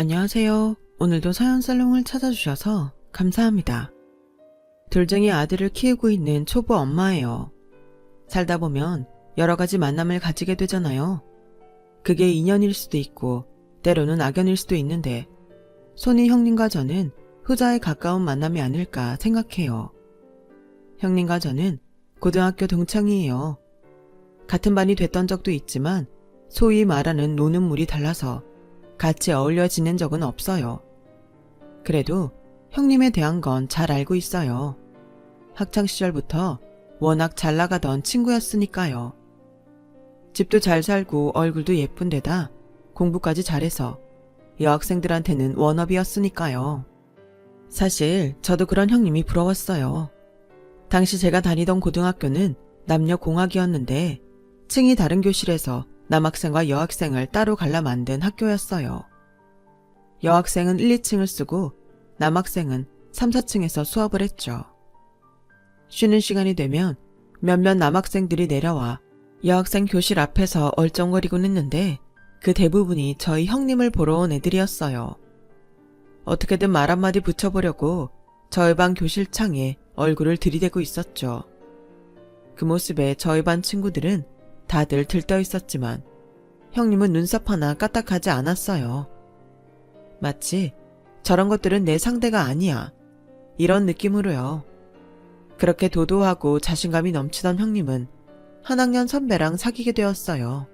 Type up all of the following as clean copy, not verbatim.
안녕하세요. 오늘도 서연살롱을 찾아주셔서 감사합니다. 둘째의 아들을 키우고 있는 초보 엄마예요. 살다 보면 여러 가지 만남을 가지게 되잖아요. 그게 인연일 수도 있고 때로는 악연일 수도 있는데 손이 형님과 저는 후자에 가까운 만남이 아닐까 생각해요. 형님과 저는 고등학교 동창이에요. 같은 반이 됐던 적도 있지만 소위 말하는 노는 물이 달라서 같이 어울려 지낸 적은 없어요. 그래도 형님에 대한 건 잘 알고 있어요. 학창시절부터 워낙 잘 나가던 친구였으니까요. 집도 잘 살고 얼굴도 예쁜 데다 공부까지 잘해서 여학생들한테는 워너비였으니까요. 사실 저도 그런 형님이 부러웠어요. 당시 제가 다니던 고등학교는 남녀공학이었는데 층이 다른 교실에서 남학생과 여학생을 따로 갈라 만든 학교였어요. 여학생은 1, 2층을 쓰고 남학생은 3, 4층에서 수업을 했죠. 쉬는 시간이 되면 몇몇 남학생들이 내려와 여학생 교실 앞에서 얼쩡거리곤 했는데 그 대부분이 저희 형님을 보러 온 애들이었어요. 어떻게든 말 한마디 붙여보려고 저희 반 교실 창에 얼굴을 들이대고 있었죠. 그 모습에 저희 반 친구들은 다들 들떠 있었지만 형님은 눈썹 하나 까딱하지 않았어요. 마치 저런 것들은 내 상대가 아니야 이런 느낌으로요. 그렇게 도도하고 자신감이 넘치던 형님은 한 학년 선배랑 사귀게 되었어요.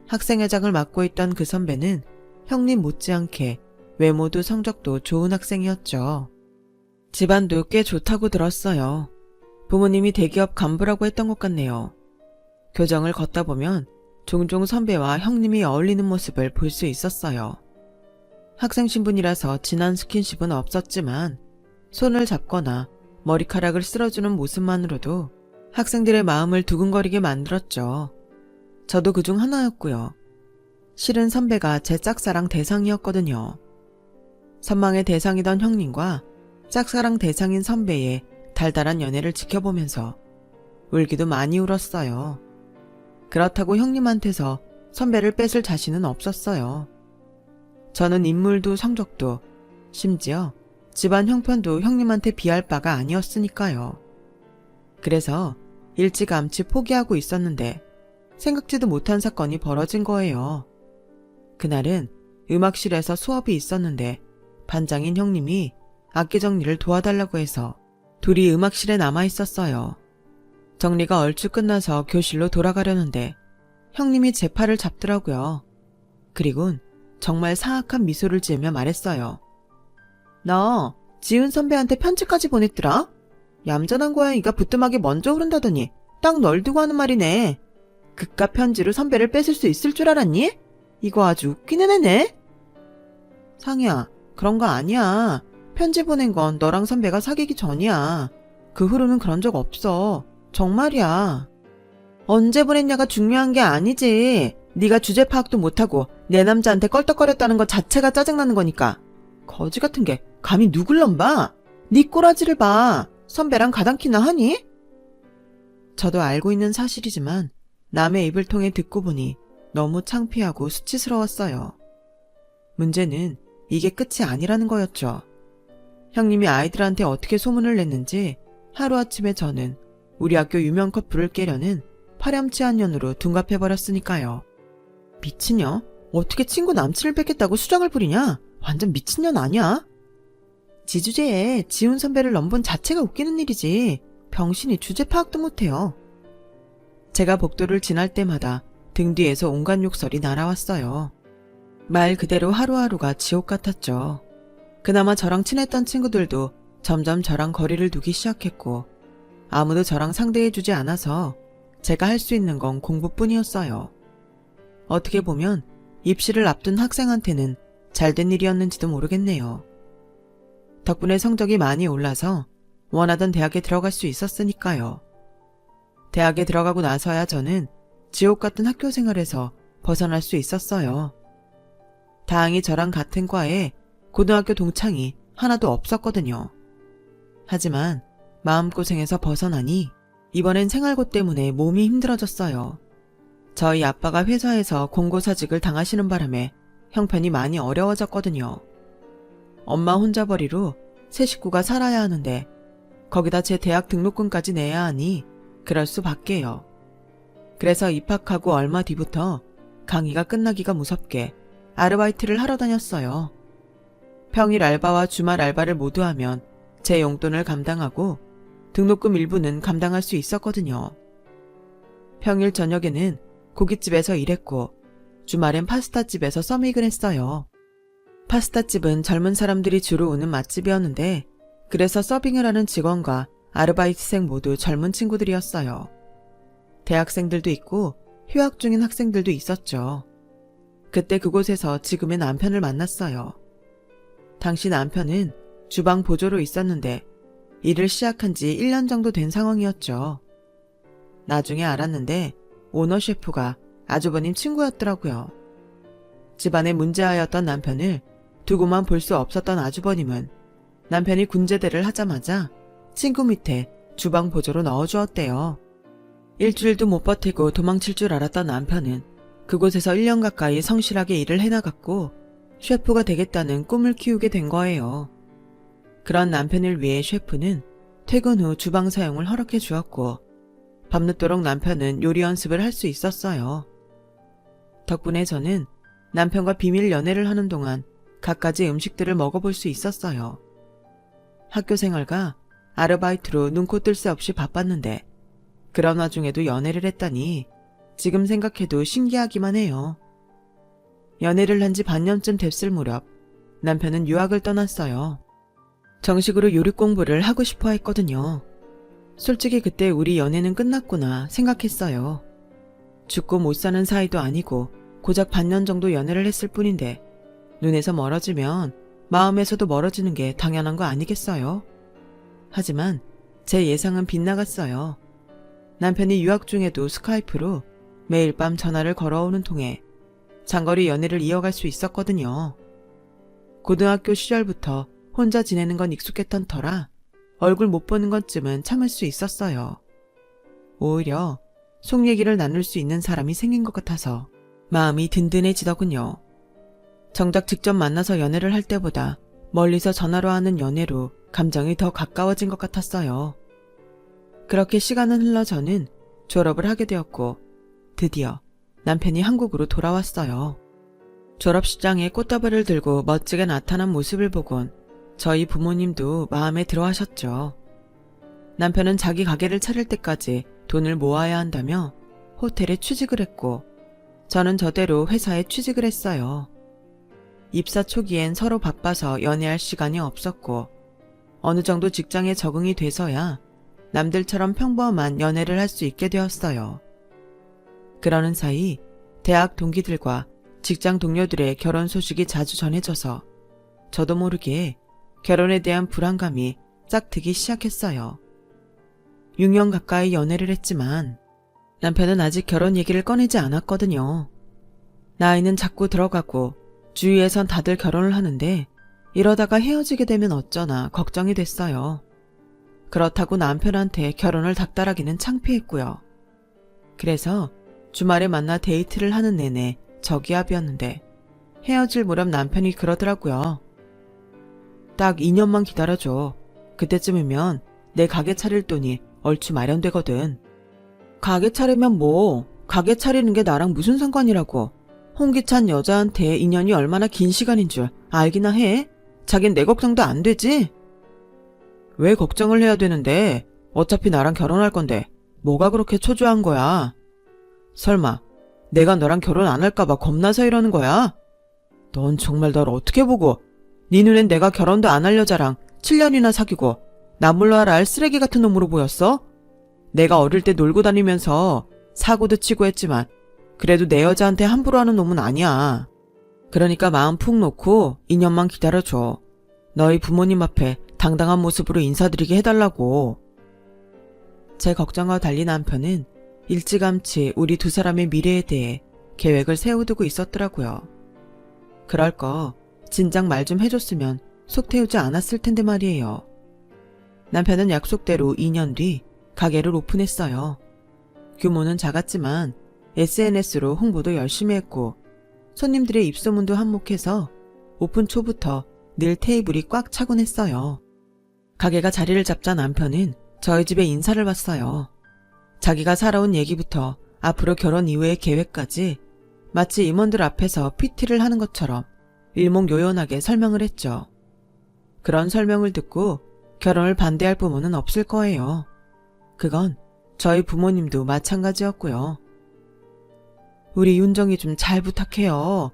학생회장을 맡고 있던 그 선배는 형님 못지않게 외모도 성적도 좋은 학생이었죠. 집안도 꽤 좋다고 들었어요. 부모님이 대기업 간부라고 했던 것 같네요. 교정을 걷다 보면 종종 선배와 형님이 어울리는 모습을 볼 수 있었어요. 학생 신분이라서 진한 스킨십은 없었지만 손을 잡거나 머리카락을 쓸어주는 모습만으로도 학생들의 마음을 두근거리게 만들었죠. 저도 그중 하나였고요. 실은 선배가 제 짝사랑 대상이었거든요. 선망의 대상이던 형님과 짝사랑 대상인 선배의 달달한 연애를 지켜보면서 울기도 많이 울었어요. 그렇다고 형님한테서 선배를 뺏을 자신은 없었어요. 저는 인물도 성적도 심지어 집안 형편도 형님한테 비할 바가 아니었으니까요. 그래서 일찌감치 포기하고 있었는데 생각지도 못한 사건이 벌어진 거예요. 그날은 음악실에서 수업이 있었는데 반장인 형님이 악기 정리를 도와달라고 해서 둘이 음악실에 남아 있었어요. 정리가 얼추 끝나서 교실로 돌아가려는데 형님이 제 팔을 잡더라고요. 그리곤 정말 사악한 미소를 지으며 말했어요. 너 지은 선배한테 편지까지 보냈더라? 얌전한 고양이가 부뚜막에 먼저 오른다더니 딱 널 두고 하는 말이네. 그깟 편지로 선배를 뺏을 수 있을 줄 알았니? 이거 아주 웃기는 애네. 상희야, 그런 거 아니야. 편지 보낸 건 너랑 선배가 사귀기 전이야. 그 후로는 그런 적 없어. 정말이야. 언제 보냈냐가 중요한 게 아니지. 네가 주제 파악도 못하고 내 남자한테 껄떡거렸다는 것 자체가 짜증나는 거니까. 거지 같은 게 감히 누굴 넘봐? 네 꼬라지를 봐. 선배랑 가당키나 하니? 저도 알고 있는 사실이지만 남의 입을 통해 듣고 보니 너무 창피하고 수치스러웠어요. 문제는 이게 끝이 아니라는 거였죠. 형님이 아이들한테 어떻게 소문을 냈는지 하루아침에 저는 우리 학교 유명 커플을 깨려는 파렴치한 년으로 둔갑해버렸으니까요. 미친년? 어떻게 친구 남친을 뺏겠다고 수작을 부리냐? 완전 미친년 아니야? 지 주제에 지훈 선배를 넘본 자체가 웃기는 일이지 병신이 주제 파악도 못해요. 제가 복도를 지날 때마다 등 뒤에서 온갖 욕설이 날아왔어요. 말 그대로 하루하루가 지옥 같았죠. 그나마 저랑 친했던 친구들도 점점 저랑 거리를 두기 시작했고 아무도 저랑 상대해주지 않아서 제가 할 수 있는 건 공부뿐이었어요. 어떻게 보면 입시를 앞둔 학생한테는 잘된 일이었는지도 모르겠네요. 덕분에 성적이 많이 올라서 원하던 대학에 들어갈 수 있었으니까요. 대학에 들어가고 나서야 저는 지옥 같은 학교 생활에서 벗어날 수 있었어요. 다행히 저랑 같은 과에 고등학교 동창이 하나도 없었거든요. 하지만 마음고생에서 벗어나니 이번엔 생활고 때문에 몸이 힘들어졌어요. 저희 아빠가 회사에서 공고사직을 당하시는 바람에 형편이 많이 어려워졌거든요. 엄마 혼자벌이로 세 식구가 살아야 하는데 거기다 제 대학 등록금까지 내야 하니 그럴 수밖에요. 그래서 입학하고 얼마 뒤부터 강의가 끝나기가 무섭게 아르바이트를 하러 다녔어요. 평일 알바와 주말 알바를 모두 하면 제 용돈을 감당하고 등록금 일부는 감당할 수 있었거든요. 평일 저녁에는 고깃집에서 일했고 주말엔 파스타집에서 서밋을 했어요. 파스타집은 젊은 사람들이 주로 오는 맛집이었는데 그래서 서빙을 하는 직원과 아르바이트생 모두 젊은 친구들이었어요. 대학생들도 있고 휴학 중인 학생들도 있었죠. 그때 그곳에서 지금의 남편을 만났어요. 당시 남편은 주방 보조로 있었는데 일을 시작한 지 1년 정도 된 상황이었죠. 나중에 알았는데 오너 셰프가 아주버님 친구였더라고요. 집안에 문제아였던 남편을 두고만 볼 수 없었던 아주버님은 남편이 군제대를 하자마자 친구 밑에 주방 보조로 넣어주었대요. 일주일도 못 버티고 도망칠 줄 알았던 남편은 그곳에서 1년 가까이 성실하게 일을 해나갔고 셰프가 되겠다는 꿈을 키우게 된 거예요. 그런 남편을 위해 셰프는 퇴근 후 주방 사용을 허락해 주었고 밤늦도록 남편은 요리 연습을 할 수 있었어요. 덕분에 저는 남편과 비밀 연애를 하는 동안 갖가지 음식들을 먹어볼 수 있었어요. 학교 생활과 아르바이트로 눈코 뜰 새 없이 바빴는데 그런 와중에도 연애를 했다니 지금 생각해도 신기하기만 해요. 연애를 한 지 반년쯤 됐을 무렵 남편은 유학을 떠났어요. 정식으로 요리 공부를 하고 싶어 했거든요. 솔직히 그때 우리 연애는 끝났구나 생각했어요. 죽고 못 사는 사이도 아니고 고작 반년 정도 연애를 했을 뿐인데 눈에서 멀어지면 마음에서도 멀어지는 게 당연한 거 아니겠어요? 하지만 제 예상은 빗나갔어요. 남편이 유학 중에도 스카이프로 매일 밤 전화를 걸어오는 통에 장거리 연애를 이어갈 수 있었거든요. 고등학교 시절부터 혼자 지내는 건 익숙했던 터라 얼굴 못 보는 것쯤은 참을 수 있었어요. 오히려 속 얘기를 나눌 수 있는 사람이 생긴 것 같아서 마음이 든든해지더군요. 정작 직접 만나서 연애를 할 때보다 멀리서 전화로 하는 연애로 감정이 더 가까워진 것 같았어요. 그렇게 시간은 흘러 저는 졸업을 하게 되었고 드디어 남편이 한국으로 돌아왔어요. 졸업식장에 꽃다발을 들고 멋지게 나타난 모습을 보곤 저희 부모님도 마음에 들어 하셨죠. 남편은 자기 가게를 차릴 때까지 돈을 모아야 한다며 호텔에 취직을 했고 저는 저대로 회사에 취직을 했어요. 입사 초기엔 서로 바빠서 연애할 시간이 없었고 어느 정도 직장에 적응이 돼서야 남들처럼 평범한 연애를 할 수 있게 되었어요. 그러는 사이 대학 동기들과 직장 동료들의 결혼 소식이 자주 전해져서 저도 모르게 결혼에 대한 불안감이 짝트기 시작했어요. 6년 가까이 연애를 했지만 남편은 아직 결혼 얘기를 꺼내지 않았거든요. 나이는 자꾸 들어가고 주위에선 다들 결혼을 하는데 이러다가 헤어지게 되면 어쩌나 걱정이 됐어요. 그렇다고 남편한테 결혼을 닥달하기는 창피했고요. 그래서 주말에 만나 데이트를 하는 내내 저기압이었는데 헤어질 무렵 남편이 그러더라고요. 딱 2년만 기다려줘. 그때쯤이면 내 가게 차릴 돈이 얼추 마련되거든. 가게 차리면 뭐, 가게 차리는 게 나랑 무슨 상관이라고. 홍기찬 여자한테 인연이 얼마나 긴 시간인 줄 알기나 해? 자긴 내 걱정도 안 되지? 왜 걱정을 해야 되는데? 어차피 나랑 결혼할 건데 뭐가 그렇게 초조한 거야? 설마 내가 너랑 결혼 안 할까봐 겁나서 이러는 거야? 넌 정말 널 어떻게 보고 네 눈엔 내가 결혼도 안 할 여자랑 7년이나 사귀고 나 몰라라 할 쓰레기 같은 놈으로 보였어? 내가 어릴 때 놀고 다니면서 사고도 치고 했지만 그래도 내 여자한테 함부로 하는 놈은 아니야. 그러니까 마음 푹 놓고 2년만 기다려줘. 너희 부모님 앞에 당당한 모습으로 인사드리게 해달라고. 제 걱정과 달리 남편은 일찌감치 우리 두 사람의 미래에 대해 계획을 세워두고 있었더라고요. 그럴 거 진작 말 좀 해줬으면 속 태우지 않았을 텐데 말이에요. 남편은 약속대로 2년 뒤 가게를 오픈했어요. 규모는 작았지만 SNS로 홍보도 열심히 했고 손님들의 입소문도 한몫해서 오픈 초부터 늘 테이블이 꽉 차곤 했어요. 가게가 자리를 잡자 남편은 저희 집에 인사를 왔어요. 자기가 살아온 얘기부터 앞으로 결혼 이후의 계획까지 마치 임원들 앞에서 PT를 하는 것처럼 일목요연하게 설명을 했죠. 그런 설명을 듣고 결혼을 반대할 부모는 없을 거예요. 그건 저희 부모님도 마찬가지였고요. 우리 윤정이 좀 잘 부탁해요.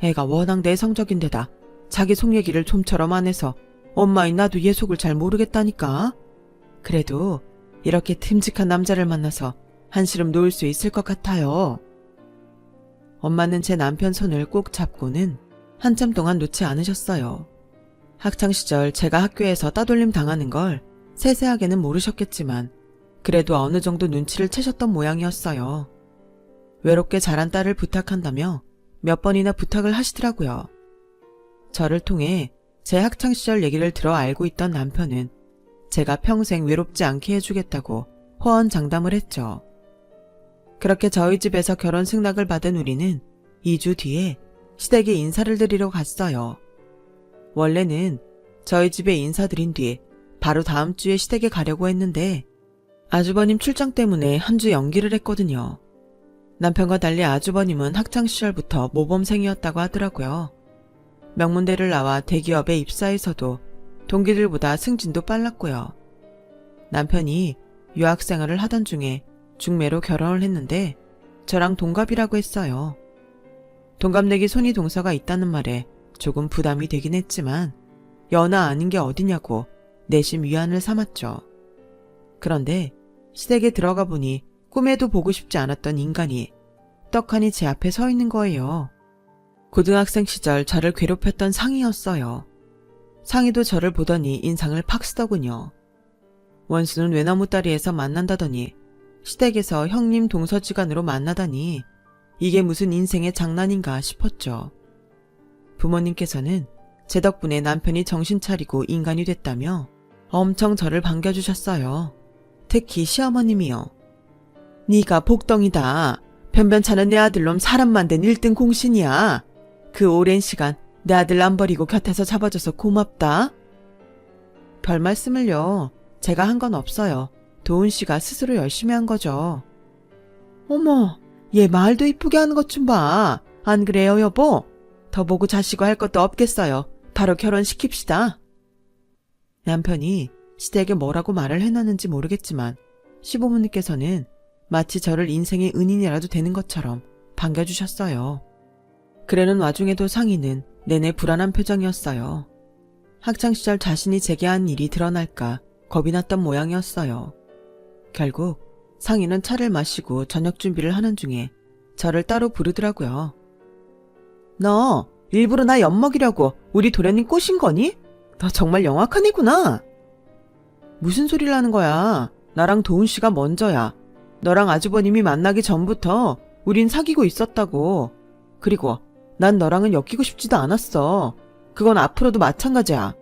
애가 워낙 내성적인데다 자기 속 얘기를 좀처럼 안 해서 엄마인 나도 얘 속을 잘 모르겠다니까. 그래도 이렇게 듬직한 남자를 만나서 한시름 놓을 수 있을 것 같아요. 엄마는 제 남편 손을 꼭 잡고는 한참 동안 놓지 않으셨어요. 학창시절 제가 학교에서 따돌림 당하는 걸 세세하게는 모르셨겠지만 그래도 어느 정도 눈치를 채셨던 모양이었어요. 외롭게 자란 딸을 부탁한다며 몇 번이나 부탁을 하시더라고요. 저를 통해 제 학창시절 얘기를 들어 알고 있던 남편은 제가 평생 외롭지 않게 해주겠다고 호언장담을 했죠. 그렇게 저희 집에서 결혼 승낙을 받은 우리는 2주 뒤에 시댁에 인사를 드리러 갔어요. 원래는 저희 집에 인사드린 뒤 바로 다음 주에 시댁에 가려고 했는데 아주버님 출장 때문에 한 주 연기를 했거든요. 남편과 달리 아주버님은 학창시절부터 모범생이었다고 하더라고요. 명문대를 나와 대기업에 입사해서도 동기들보다 승진도 빨랐고요. 남편이 유학생활을 하던 중에 중매로 결혼을 했는데 저랑 동갑이라고 했어요. 동갑내기 손이 동서가 있다는 말에 조금 부담이 되긴 했지만 연하 아닌 게 어디냐고 내심 위안을 삼았죠. 그런데 시댁에 들어가 보니 꿈에도 보고 싶지 않았던 인간이 떡하니 제 앞에 서 있는 거예요. 고등학생 시절 저를 괴롭혔던 상이었어요. 상이도 저를 보더니 인상을 팍 쓰더군요. 원수는 외나무 다리에서 만난다더니 시댁에서 형님 동서지간으로 만나다니 이게 무슨 인생의 장난인가 싶었죠. 부모님께서는 제 덕분에 남편이 정신 차리고 인간이 됐다며 엄청 저를 반겨주셨어요. 특히 시어머님이요. 네가 복덩이다. 변변찮은 내 아들놈 사람만 된 1등 공신이야. 그 오랜 시간 내 아들 안 버리고 곁에서 잡아줘서 고맙다. 별 말씀을요. 제가 한 건 없어요. 도훈 씨가 스스로 열심히 한 거죠. 어머, 얘 말도 이쁘게 하는 것 좀 봐. 안 그래요, 여보? 더 보고 자시고 할 것도 없겠어요. 바로 결혼시킵시다. 남편이 시댁에 뭐라고 말을 해놨는지 모르겠지만 시부모님께서는 마치 저를 인생의 은인이라도 되는 것처럼 반겨주셨어요. 그러는 와중에도 상희는 내내 불안한 표정이었어요. 학창시절 자신이 제게 한 일이 드러날까 겁이 났던 모양이었어요. 결국 상희는 차를 마시고 저녁 준비를 하는 중에 저를 따로 부르더라고요. 너 일부러 나 엿먹이려고 우리 도련님 꼬신 거니? 너 정말 영악한 애구나. 무슨 소리를 하는 거야. 나랑 도훈 씨가 먼저야. 너랑 아주버님이 만나기 전부터 우린 사귀고 있었다고. 그리고 난 너랑은 엮이고 싶지도 않았어. 그건 앞으로도 마찬가지야.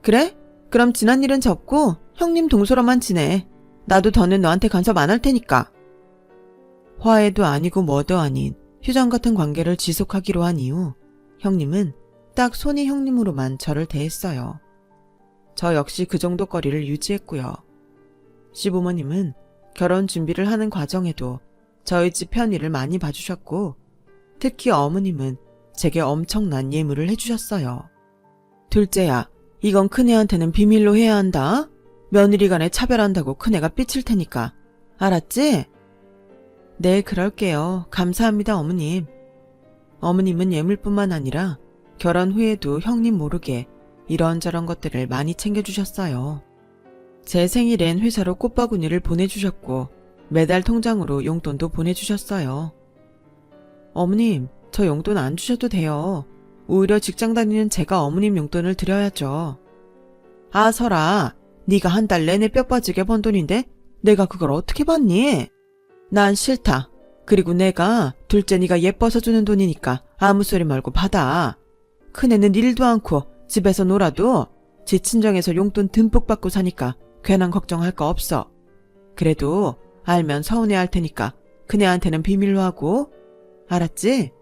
그래? 그럼 지난 일은 접고 형님 동서로만 지내. 나도 더는 너한테 간섭 안 할 테니까. 화해도 아니고 뭐도 아닌 휴전 같은 관계를 지속하기로 한 이후 형님은 딱 손이 형님으로만 저를 대했어요. 저 역시 그 정도 거리를 유지했고요. 시부모님은 결혼 준비를 하는 과정에도 저희 집 편의를 많이 봐주셨고 특히 어머님은 제게 엄청난 예물을 해주셨어요. 둘째야, 이건 큰애한테는 비밀로 해야 한다. 며느리 간에 차별한다고 큰애가 삐칠 테니까. 알았지? 네, 그럴게요. 감사합니다, 어머님. 어머님은 예물뿐만 아니라 결혼 후에도 형님 모르게 이런저런 것들을 많이 챙겨주셨어요. 제 생일엔 회사로 꽃바구니를 보내주셨고 매달 통장으로 용돈도 보내주셨어요. 어머님, 저 용돈 안 주셔도 돼요. 오히려 직장 다니는 제가 어머님 용돈을 드려야죠. 아, 설아, 네가 한 달 내내 뼈 빠지게 번 돈인데 내가 그걸 어떻게 받니? 난 싫다. 그리고 내가 둘째 네가 예뻐서 주는 돈이니까 아무 소리 말고 받아. 큰애는 일도 않고 집에서 놀아도 지 친정에서 용돈 듬뿍 받고 사니까 괜한 걱정할 거 없어. 그래도 알면 서운해할 테니까 큰애한테는 비밀로 하고. 알았지?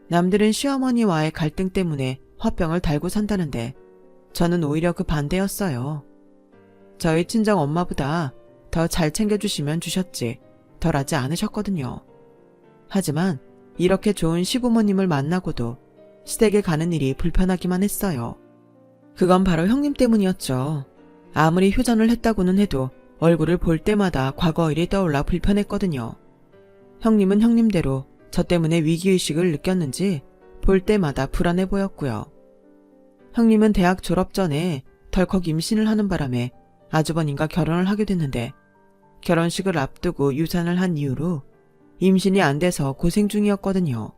남들은 시어머니와의 갈등 때문에 화병을 달고 산다는데 저는 오히려 그 반대였어요. 저희 친정 엄마보다 더 잘 챙겨주시면 주셨지 덜하지 않으셨거든요. 하지만 이렇게 좋은 시부모님을 만나고도 시댁에 가는 일이 불편하기만 했어요. 그건 바로 형님 때문이었죠. 아무리 휴전을 했다고는 해도 얼굴을 볼 때마다 과거 일이 떠올라 불편했거든요. 형님은 형님대로 저 때문에 위기의식을 느꼈는지 볼 때마다 불안해 보였고요. 형님은 대학 졸업 전에 덜컥 임신을 하는 바람에 아주버님과 결혼을 하게 됐는데 결혼식을 앞두고 유산을 한 이후로 임신이 안 돼서 고생 중이었거든요.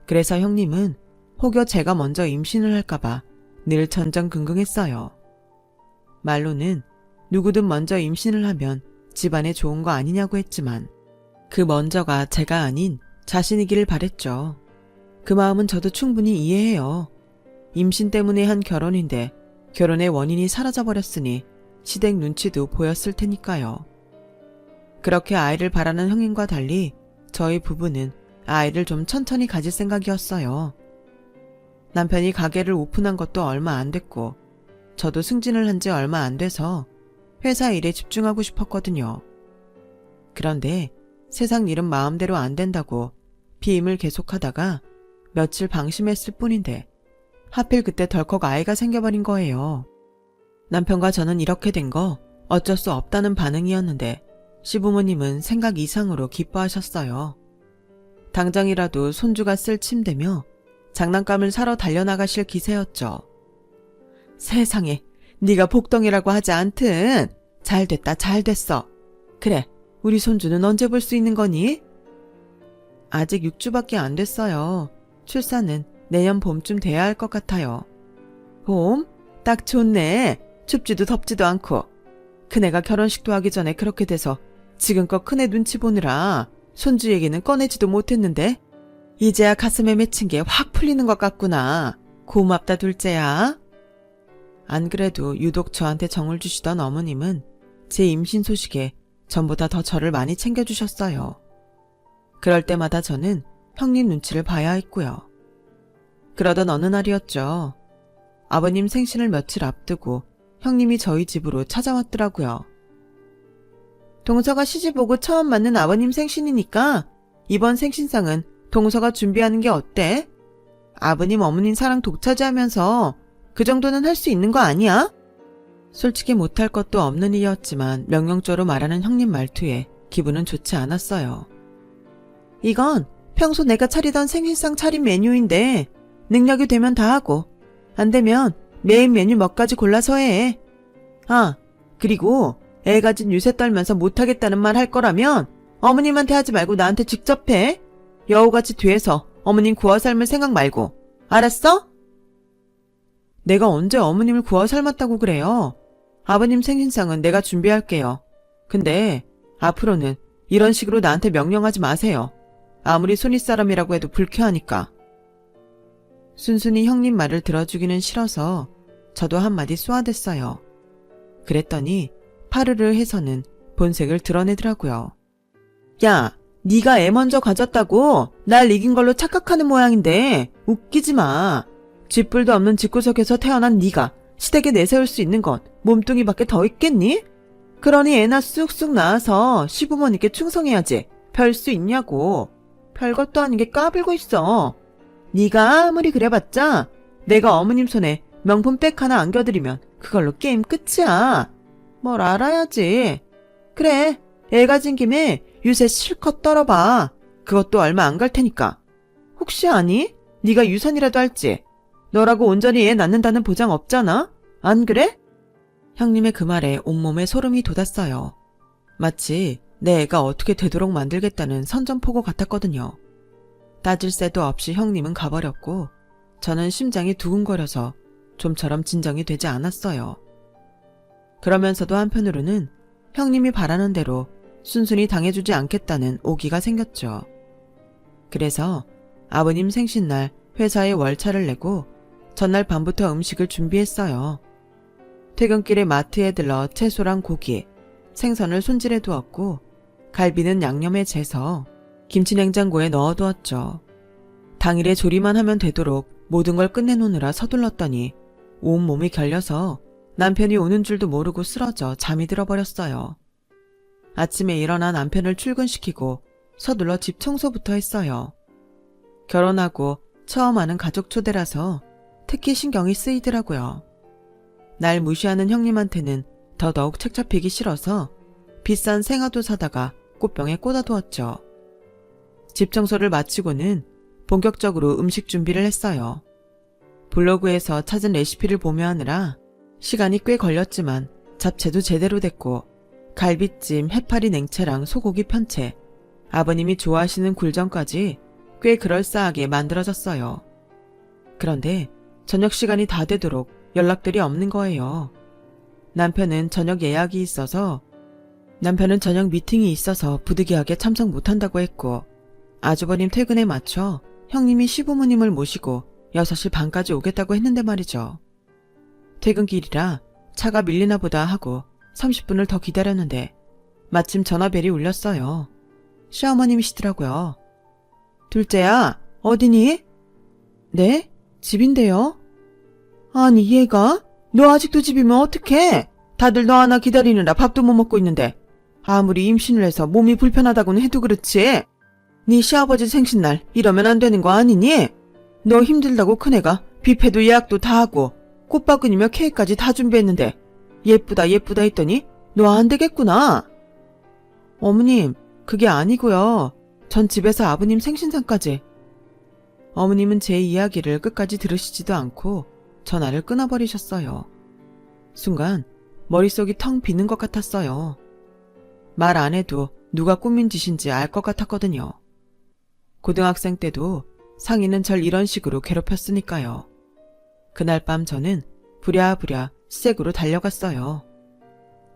그래서 형님은 혹여 제가 먼저 임신을 할까봐 늘 전전긍긍했어요. 말로는 누구든 먼저 임신을 하면 집안에 좋은 거 아니냐고 했지만 그 먼저가 제가 아닌 자신이기를 바랬죠. 그 마음은 저도 충분히 이해해요. 임신 때문에 한 결혼인데 결혼의 원인이 사라져버렸으니 시댁 눈치도 보였을 테니까요. 그렇게 아이를 바라는 형님과 달리 저희 부부는 아이를 좀 천천히 가질 생각이었어요. 남편이 가게를 오픈한 것도 얼마 안 됐고 저도 승진을 한 지 얼마 안 돼서 회사 일에 집중하고 싶었거든요. 그런데 세상 일은 마음대로 안 된다고 피임을 계속하다가 며칠 방심했을 뿐인데 하필 그때 덜컥 아이가 생겨버린 거예요. 남편과 저는 이렇게 된 거 어쩔 수 없다는 반응이었는데 시부모님은 생각 이상으로 기뻐하셨어요. 당장이라도 손주가 쓸 침대며 장난감을 사러 달려나가실 기세였죠. 세상에, 네가 복덩이라고 하지 않든 잘됐다 잘됐어. 그래, 우리 손주는 언제 볼 수 있는 거니? 아직 6주밖에 안 됐어요. 출산은 내년 봄쯤 돼야 할 것 같아요. 봄? 딱 좋네. 춥지도 덥지도 않고. 큰애가 결혼식도 하기 전에 그렇게 돼서 지금껏 큰애 눈치 보느라 손주 얘기는 꺼내지도 못했는데 이제야 가슴에 맺힌 게 확 풀리는 것 같구나. 고맙다 둘째야. 안 그래도 유독 저한테 정을 주시던 어머님은 제 임신 소식에 전보다 더 저를 많이 챙겨주셨어요. 그럴 때마다 저는 형님 눈치를 봐야 했고요. 그러던 어느 날이었죠. 아버님 생신을 며칠 앞두고 형님이 저희 집으로 찾아왔더라고요. 동서가 시집 오고 처음 맞는 아버님 생신이니까 이번 생신상은 동서가 준비하는 게 어때? 아버님 어머님 사랑 독차지하면서 그 정도는 할 수 있는 거 아니야? 솔직히 못할 것도 없는 일이었지만 명령조로 말하는 형님 말투에 기분은 좋지 않았어요. 이건 평소 내가 차리던 생신상 차림 메뉴인데 능력이 되면 다 하고 안 되면 메인 메뉴 몇 가지 골라서 해. 아, 그리고 애 가진 유세 떨면서 못하겠다는 말 할 거라면 어머님한테 하지 말고 나한테 직접 해. 여우같이 뒤에서 어머님 구워 삶을 생각 말고. 알았어? 내가 언제 어머님을 구워 삶았다고 그래요. 아버님 생신상은 내가 준비할게요. 근데 앞으로는 이런 식으로 나한테 명령하지 마세요. 아무리 손윗사람이라고 해도 불쾌하니까. 순순히 형님 말을 들어주기는 싫어서 저도 한마디 쏘아댔어요. 그랬더니 파르르 해서는 본색을 드러내더라고요. 야, 네가 애 먼저 가졌다고 날 이긴 걸로 착각하는 모양인데 웃기지 마. 쥐뿔도 없는 집구석에서 태어난 네가 시댁에 내세울 수 있는 건 몸뚱이밖에 더 있겠니? 그러니 애나 쑥쑥 낳아서 시부모님께 충성해야지. 별 수 있냐고. 별것도 아닌 게 까불고 있어. 네가 아무리 그래봤자 내가 어머님 손에 명품 백 하나 안겨드리면 그걸로 게임 끝이야. 뭘 알아야지. 그래, 애 가진 김에 유세 실컷 떨어봐. 그것도 얼마 안 갈 테니까. 혹시 아니? 네가 유산이라도 할지. 너라고 온전히 애 낳는다는 보장 없잖아? 안 그래? 형님의 그 말에 온몸에 소름이 돋았어요. 마치 내 애가 어떻게 되도록 만들겠다는 선전포고 같았거든요. 따질 새도 없이 형님은 가버렸고 저는 심장이 두근거려서 좀처럼 진정이 되지 않았어요. 그러면서도 한편으로는 형님이 바라는 대로 순순히 당해주지 않겠다는 오기가 생겼죠. 그래서 아버님 생신날 회사에 월차를 내고 전날 밤부터 음식을 준비했어요. 퇴근길에 마트에 들러 채소랑 고기, 생선을 손질해 두었고 갈비는 양념에 재서 김치 냉장고에 넣어두었죠. 당일에 조리만 하면 되도록 모든 걸 끝내놓느라 서둘렀더니 온몸이 결려서 남편이 오는 줄도 모르고 쓰러져 잠이 들어버렸어요. 아침에 일어나 남편을 출근시키고 서둘러 집 청소부터 했어요. 결혼하고 처음 하는 가족 초대라서 특히 신경이 쓰이더라고요. 날 무시하는 형님한테는 더더욱 책 잡히기 싫어서 비싼 생화도 사다가 꽃병에 꽂아두었죠. 집 청소를 마치고는 본격적으로 음식 준비를 했어요. 블로그에서 찾은 레시피를 보며 하느라 시간이 꽤 걸렸지만 잡채도 제대로 됐고 갈비찜, 해파리 냉채랑 소고기 편채, 아버님이 좋아하시는 굴전까지 꽤 그럴싸하게 만들어졌어요. 그런데 저녁 시간이 다 되도록 연락들이 없는 거예요. 남편은 저녁 미팅이 있어서 부득이하게 참석 못한다고 했고 아주버님 퇴근에 맞춰 형님이 시부모님을 모시고 6시 반까지 오겠다고 했는데 말이죠. 퇴근길이라 차가 밀리나 보다 하고 30분을 더 기다렸는데 마침 전화벨이 울렸어요. 시어머님이시더라고요. 둘째야, 어디니? 네? 집인데요. 아니 얘가? 너 아직도 집이면 어떡해? 다들 너 하나 기다리느라 밥도 못 먹고 있는데 아무리 임신을 해서 몸이 불편하다고는 해도 그렇지. 네 시아버지 생신날 이러면 안 되는 거 아니니? 너 힘들다고 큰애가 뷔페도 예약도 다 하고 꽃바구니며 케이크까지 다 준비했는데 예쁘다 했더니 너 안 되겠구나. 어머님, 그게 아니고요. 전 집에서 아버님 생신상까지. 어머님은 제 이야기를 끝까지 들으시지도 않고 전화를 끊어버리셨어요. 순간 머릿속이 텅 비는 것 같았어요. 말 안 해도 누가 꾸민 짓인지 알 것 같았거든요. 고등학생 때도 상인은 절 이런 식으로 괴롭혔으니까요. 그날 밤 저는 부랴부랴 시댁으로 달려갔어요.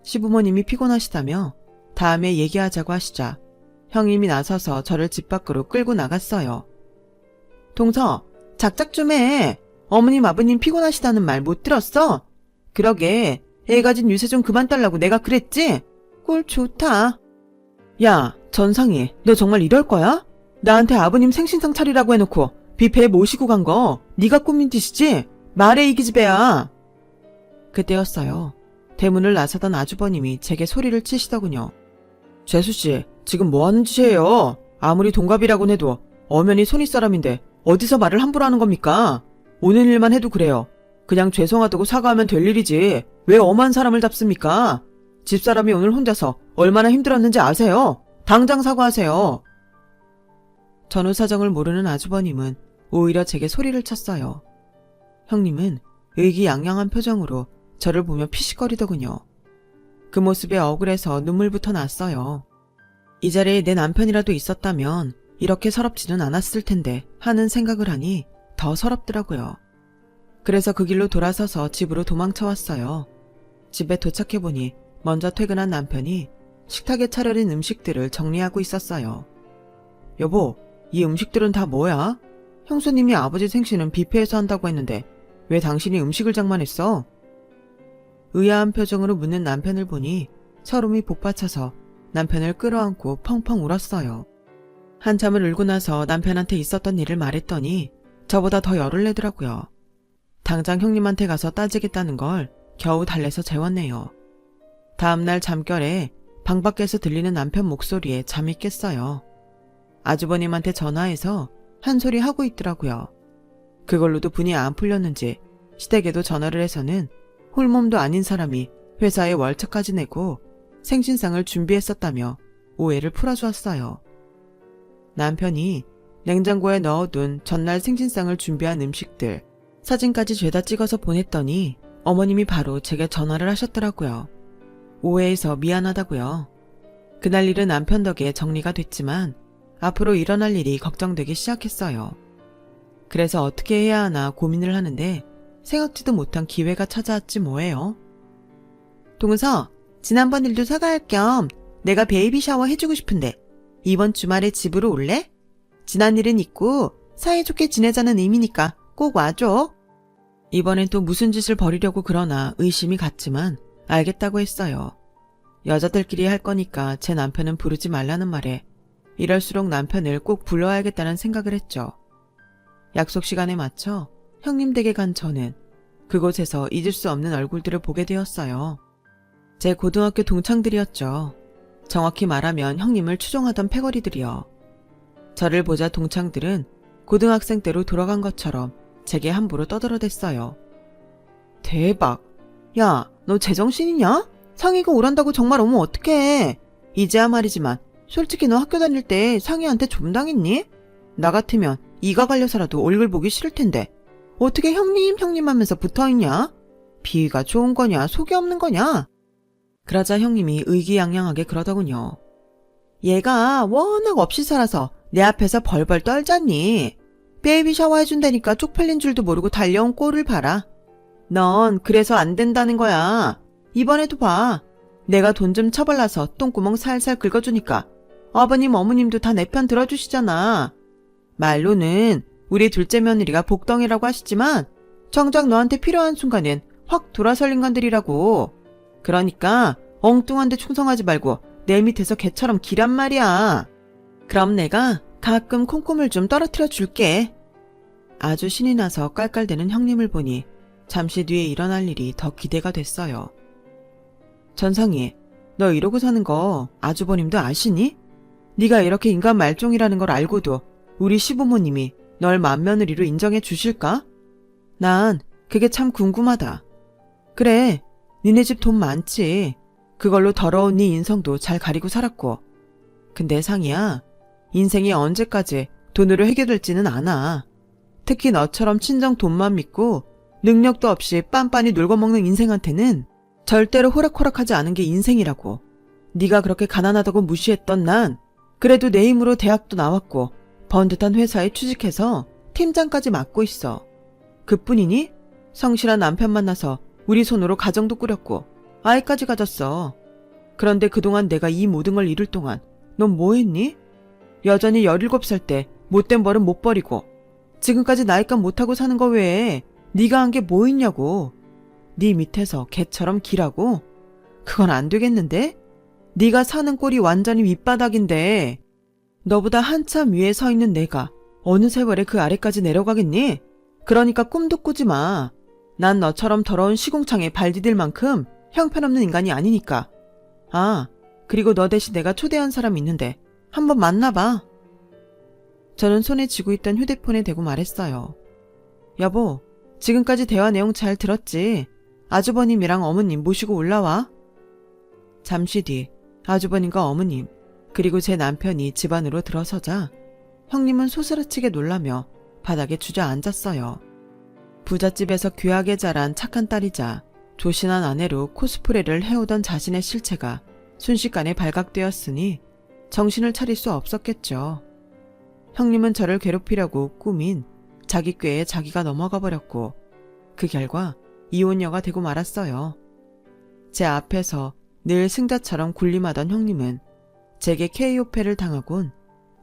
시부모님이 피곤하시다며 다음에 얘기하자고 하시자 형님이 나서서 저를 집 밖으로 끌고 나갔어요. 동서, 작작 좀 해. 어머님 아버님 피곤하시다는 말 못 들었어? 그러게 애 가진 유세 좀 그만 달라고 내가 그랬지? 꼴 좋다. 야, 전상이, 너 정말 이럴 거야? 나한테 아버님 생신상 차리라고 해놓고 뷔페에 모시고 간 거 네가 꾸민 짓이지? 말해 이 기집애야. 그때였어요. 대문을 나서던 아주버님이 제게 소리를 치시더군요. 재수씨, 지금 뭐하는 짓이에요? 아무리 동갑이라곤 해도 엄연히 손윗사람인데 어디서 말을 함부로 하는 겁니까? 오는 일만 해도 그래요. 그냥 죄송하다고 사과하면 될 일이지 왜 엄한 사람을 잡습니까? 집사람이 오늘 혼자서 얼마나 힘들었는지 아세요? 당장 사과하세요. 전후 사정을 모르는 아주버님은 오히려 제게 소리를 쳤어요. 형님은 의기양양한 표정으로 저를 보며 피식거리더군요. 그 모습에 억울해서 눈물부터 났어요. 이 자리에 내 남편이라도 있었다면 이렇게 서럽지는 않았을 텐데 하는 생각을 하니 더 서럽더라고요. 그래서 그 길로 돌아서서 집으로 도망쳐왔어요. 집에 도착해보니 먼저 퇴근한 남편이 식탁에 차려진 음식들을 정리하고 있었어요. 여보, 이 음식들은 다 뭐야? 형수님이 아버지 생신은 뷔페에서 한다고 했는데 왜 당신이 음식을 장만했어? 의아한 표정으로 묻는 남편을 보니 서름이 복받쳐서 남편을 끌어안고 펑펑 울었어요. 한참을 울고 나서 남편한테 있었던 일을 말했더니 저보다 더 열을 내더라고요. 당장 형님한테 가서 따지겠다는 걸 겨우 달래서 재웠네요. 다음날 잠결에 방 밖에서 들리는 남편 목소리에 잠이 깼어요. 아주버님한테 전화해서 한 소리 하고 있더라고요. 그걸로도 분이 안 풀렸는지 시댁에도 전화를 해서는 홀몸도 아닌 사람이 회사에 월차까지 내고 생신상을 준비했었다며 오해를 풀어주었어요. 남편이 냉장고에 넣어둔 전날 생신상을 준비한 음식들 사진까지 죄다 찍어서 보냈더니 어머님이 바로 제게 전화를 하셨더라고요. 오해해서 미안하다고요. 그날 일은 남편 덕에 정리가 됐지만 앞으로 일어날 일이 걱정되기 시작했어요. 그래서 어떻게 해야 하나 고민을 하는데 생각지도 못한 기회가 찾아왔지 뭐예요. 동서, 지난번 일도 사과할 겸 내가 베이비 샤워 해주고 싶은데 이번 주말에 집으로 올래? 지난 일은 잊고 사이좋게 지내자는 의미니까 꼭 와줘. 이번엔 또 무슨 짓을 벌이려고 그러나 의심이 갔지만 알겠다고 했어요. 여자들끼리 할 거니까 제 남편은 부르지 말라는 말에 이럴수록 남편을 꼭 불러야겠다는 생각을 했죠. 약속 시간에 맞춰 형님 댁에 간 저는 그곳에서 잊을 수 없는 얼굴들을 보게 되었어요. 제 고등학교 동창들이었죠. 정확히 말하면 형님을 추종하던 패거리들이요. 저를 보자 동창들은 고등학생 때로 돌아간 것처럼 제게 함부로 떠들어댔어요. 대박! 야, 너 제정신이냐? 상희가 오란다고 정말 오면 어떡해. 이제야 말이지만 솔직히 너 학교 다닐 때 상희한테 좀 당했니? 나 같으면 이가 갈려서라도 얼굴 보기 싫을 텐데 어떻게 형님 하면서 붙어있냐? 비위가 좋은 거냐 속이 없는 거냐? 그러자 형님이 의기양양하게 그러더군요. 얘가 워낙 없이 살아서 내 앞에서 벌벌 떨잖니. 베이비 샤워 해준다니까 쪽팔린 줄도 모르고 달려온 꼴을 봐라. 넌 그래서 안 된다는 거야. 이번에도 봐. 내가 돈 좀 처발라서 똥구멍 살살 긁어주니까 아버님 어머님도 다 내 편 들어주시잖아. 말로는 우리 둘째 며느리가 복덩이라고 하시지만 정작 너한테 필요한 순간엔 확 돌아설 인간들이라고. 그러니까 엉뚱한 데 충성하지 말고 내 밑에서 개처럼 기란 말이야. 그럼 내가 가끔 콩고물 좀 떨어뜨려 줄게. 아주 신이 나서 깔깔대는 형님을 보니 잠시 뒤에 일어날 일이 더 기대가 됐어요. 전상희, 너 이러고 사는 거 아주버님도 아시니? 네가 이렇게 인간 말종이라는 걸 알고도 우리 시부모님이 널 맏며느리로 인정해 주실까? 난 그게 참 궁금하다. 그래, 니네 집 돈 많지. 그걸로 더러운 네 인성도 잘 가리고 살았고. 근데 상희야, 인생이 언제까지 돈으로 해결될지는 않아. 특히 너처럼 친정 돈만 믿고 능력도 없이 빤빤히 놀고 먹는 인생한테는 절대로 호락호락하지 않은 게 인생이라고. 네가 그렇게 가난하다고 무시했던 난 그래도 내 힘으로 대학도 나왔고 번듯한 회사에 취직해서 팀장까지 맡고 있어. 그뿐이니? 성실한 남편 만나서 우리 손으로 가정도 꾸렸고 아이까지 가졌어. 그런데 그동안 내가 이 모든 걸 이룰 동안 넌 뭐 했니? 여전히 17살 때 못된 버릇 못 버리고 지금까지 나이값 못하고 사는 거 외에 네가 한 게 뭐 있냐고. 네 밑에서 개처럼 기라고? 그건 안 되겠는데? 네가 사는 꼴이 완전히 밑바닥인데 너보다 한참 위에 서 있는 내가 어느 세월에 그 아래까지 내려가겠니? 그러니까 꿈도 꾸지 마. 난 너처럼 더러운 시궁창에 발 디딜 만큼 형편없는 인간이 아니니까. 아, 그리고 너 대신 내가 초대한 사람 있는데 한번 만나봐. 저는 손에 쥐고 있던 휴대폰에 대고 말했어요. 여보, 지금까지 대화 내용 잘 들었지? 아주버님이랑 어머님 모시고 올라와. 잠시 뒤 아주버님과 어머님 그리고 제 남편이 집 안으로 들어서자 형님은 소스라치게 놀라며 바닥에 주저앉았어요. 부잣집에서 귀하게 자란 착한 딸이자 조신한 아내로 코스프레를 해오던 자신의 실체가 순식간에 발각되었으니 정신을 차릴 수 없었겠죠. 형님은 저를 괴롭히려고 꾸민 자기 꾀에 자기가 넘어가 버렸고 그 결과 이혼녀가 되고 말았어요. 제 앞에서 늘 승자처럼 군림하던 형님은 제게 KO패를 당하곤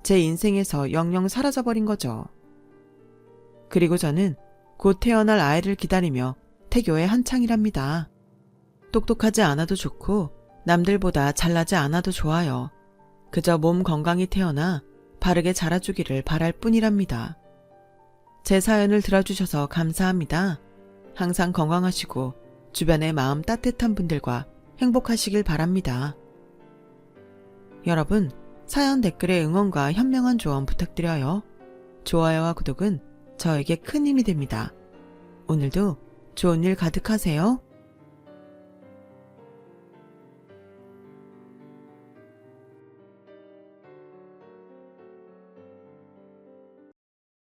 제 인생에서 영영 사라져버린 거죠. 그리고 저는 곧 태어날 아이를 기다리며 태교에 한창이랍니다. 똑똑하지 않아도 좋고 남들보다 잘나지 않아도 좋아요. 그저 몸 건강히 태어나 바르게 자라주기를 바랄 뿐이랍니다. 제 사연을 들어주셔서 감사합니다. 항상 건강하시고 주변에 마음 따뜻한 분들과 행복하시길 바랍니다. 여러분, 사연 댓글에 응원과 현명한 조언 부탁드려요. 좋아요와 구독은 저에게 큰 힘이 됩니다. 오늘도 좋은 일 가득하세요.